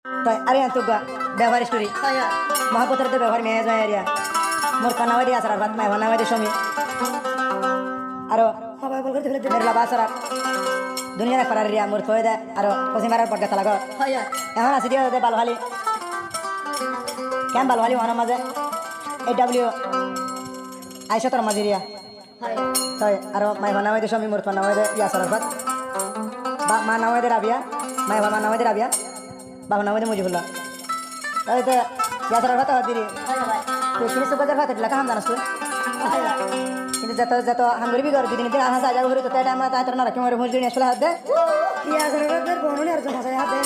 তাই আরে তুগা ব্যবহার স্টোরি মহাপত্রতে ব্যবহার মেয়ে যায় এরিয়া মোর কানাওয়াদি আসার ভাত মাই বানাওয়াদি সমী আরো সবাই বল করতে ফেলে মেরলা বাসার দুনিয়া না পারার রিয়া মোর থয়ে দে আরো পশ্চিম মারার পটকা তালাগ এখন আছে দিয়া দে বালহালি কেন বালহালি ওনার মাঝে AW আইসতর মাঝে রিয়া তাই আরো মাই বানাওয়াদি সমী মোর কানাওয়াদি ইয়াসার ভাত বা মা নাওয়াদি রাবিয়া মাই বাবা নাওয়াদি রাবিয়া বাবা নাওয়াদি মুজিবুল্লাহ তাই তো ইয়াসার ভাত দিরি তুই কিনে সুবাজার ভাত দিলা কাম জানাস তুই কিন্তু যত যত হাঙ্গরি বিগর দিদিন দিন আহা সাজা ঘুরে তো তাই টাইম তা তোর না রাখি মরে মুজুরি আসলে হাত দে ইয়াসার ভাত বননি আর জমা সাই হাত দে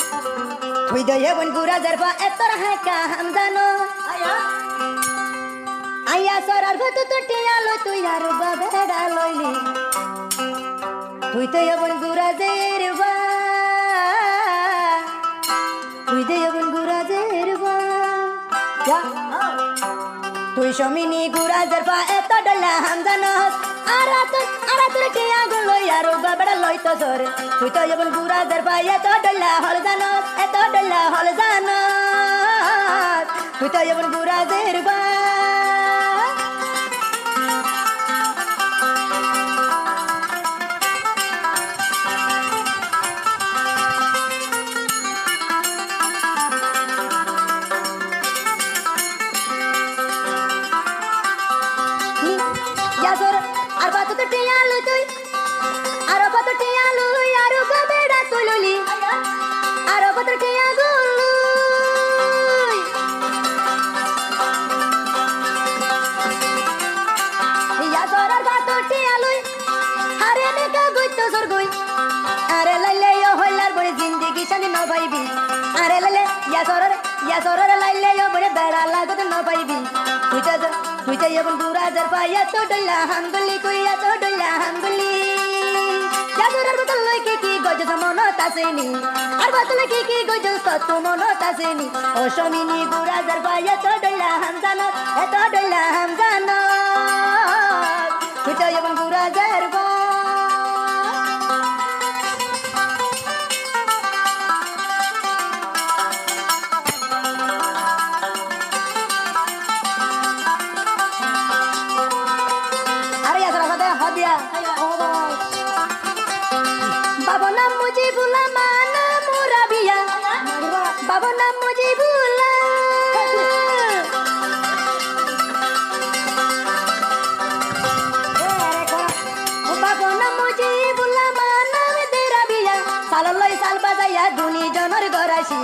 তুই দয়ে বন গুরা জরফা এতর হে কাম জানো আইয়া সরার ভাত তো টিয়া লই তুই আর বাবেডা লইলি তুই তো বন গুরা জেরবা তুই দে বন গুরা জেরবা তুই সমিনি গুরা জরফা এত ডলা হাম জানস আরা তোর টিয়া গুলো ইয়ারো বাবড়া লই তো সরে তুই তো যখন গুরা জরফা এত ডলা হল জানস এত ডলা হল জানস তুই তো যখন গুরা জরফা আর বাত তো টিয়ালু তুই আর বাত টিয়ালু আর বাবেডা তুলুলি আর বাত টিয়াগু ইয়া সরার বাত টিয়ালু আরে নেকা গুই তো সর গুই আরে লাইলে ইয়া হইলার বড় জিন্দেগি শান্তি ন পাইবি আরে লাইলে ইয়া সরার লাইলে ইয়া বড় বেড়া লাগত ন পাইবি তুই তো এখন গুরা জরফা এত ডলা হামগুলি কই এত ডলা হামগুলি জাদুরার বোতল লই কি গজ মনত আসেনি আর বোতল কি গজ কত মনত আসেনি ও সমিনি গুরা জরফা এত ডলা হাম জানত এত ডলা হাম জানত তুই তো এখন গুরা জরফা बाबा नाम मुझे भूला माना मोरा बिया बाबा नाम मुझे भूला बाबा नाम मुझे भूला माना तेरा बिया साललाई साल बजाया दुनी जनर गराशी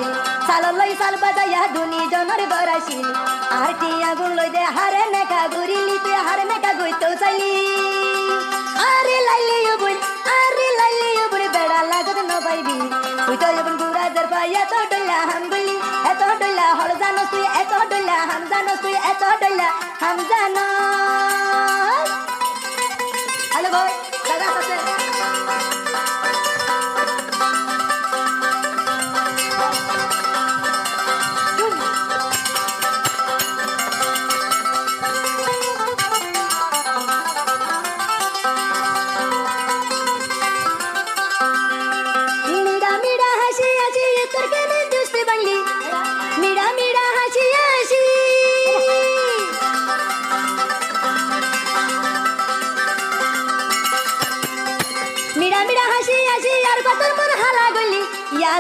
साललाई साल बजाया दुनी जनर गराशी आरटिया गुल्लो दे हारे नेका गुरिली ते हारे नेका गुई तो चली আরে লাইলে ইবুল বেড়া লাগত ন পাইবি তুই তো ইবুল গুরা জরফা এত ডলা হামগুলি এত ডলা হল জানস তুই এত ডলা হাম জানস তুই এত ডলা হাম জানস হ্যালো ভাই দাদা আছে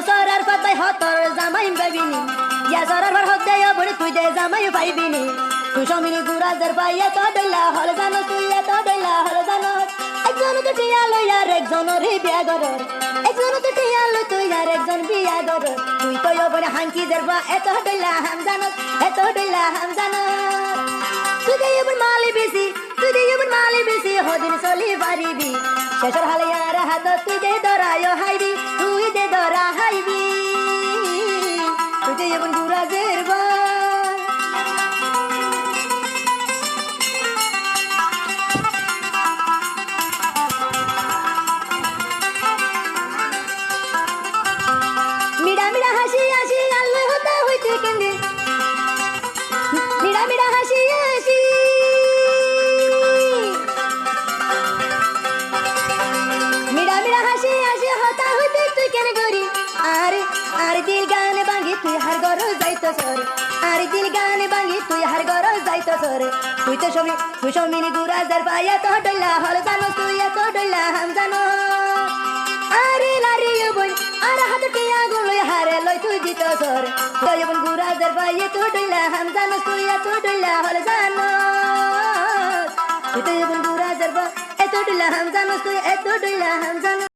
সরার পাতায় হতর জামাই পাইবিনি ইয়া সরার ভার হতে বড় তুই দে জামাই পাইবিনি তুই সমিনি গুরা জরফা এত ডলা হল জানো তুই এত ডলা হল জানো একজন তো টিয়া লই আর একজন রে বিয়া গরর একজন তো টিয়া লই তুই আর একজন বিয়া গরর তুই তো বড় হাঙ্কি জরফা এত ডলা হাম জানো এত ডলা হাম জানো তুই দে বড় মালি বেশি হদিন চলি পারিবি শেষর হালে আর হাত তুই দে দরায় হাইবি তুই দে দরা হাইবি তুই দে এখন গুরা জেরবা মিডা মিডা হাসি হাসি আল্লাহ হতা হইতে কেন্দে মিডা মিডা হাসি হাসি মিডা মিডা হাসি হাসি হতা হইতে তুই কেন গরি আর দিল গান ভাঙি তুই যাইতো সর আর দিল গানে ভাঙি তুই হার ঘর যাইতো সর তুই তো সমিনি গুড়া যার পাইয়া তো ডইলা হল জানো তুই এত ডইলা হাম জানো আরে লারি বই আর হাত টিয়া গুলো হারে লই তুই দিত সর তুই বোন গুড়া যার পাইয়া তো ডইলা হাম জানো তুই এত ডইলা হল জানো তুই তো বোন গুড়া যার এত ডইলা হাম জানো তুই এত ডইলা হাম জানো